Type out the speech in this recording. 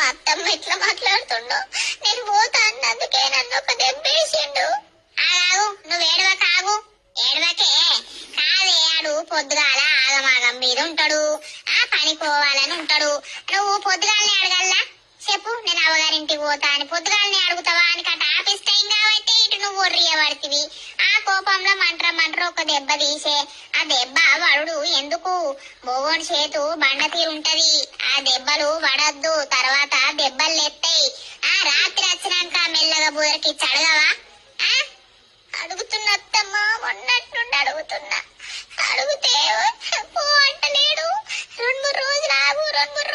అత్తమ్మ ఇట్లా మాట్లాడుతుండు. నేను పోతా అన్నందుకే నన్ను ఒక దెబ్బేసిండు. ఆగు, నువ్వు ఏడవకాగు. ఏడవకే కాదే, ఆడు పొద్దుగాల ఆగమాగం మీద ఉంటాడు, ఆ పని పోవాలని ఉంటాడు. నువ్వు పొద్దుగాలని అడగల్లా చెప్పు, నేను అవ్వగారింటికి పోతా అని పొద్దుగాలని అడుగుతావా అని కట ఆఫీస్ టైం కాబట్టి ఇటు నువ్వు ఒర్రియబడితివి. ఆ కోపంలో మంట్ర ఒక దెబ్బ తీసే. ఆ దెబ్బ వడుడు ఎందుకు? మోగోని చేతు బండ తీరుంటది, ఆ దెబ్బలు వడద్దు, తర్వాత దెబ్బలు ఎత్తాయి. ఆ రాత్రి వచ్చినాక మెల్లగా బుదరికి చడగవా? అడుగుతున్నా అత్తమ్మ, మొన్నట్టుండి అడుగుతున్నా. అడిగితే పో అంటలేడు. 2-3 రోజులు ఆగు, 2-3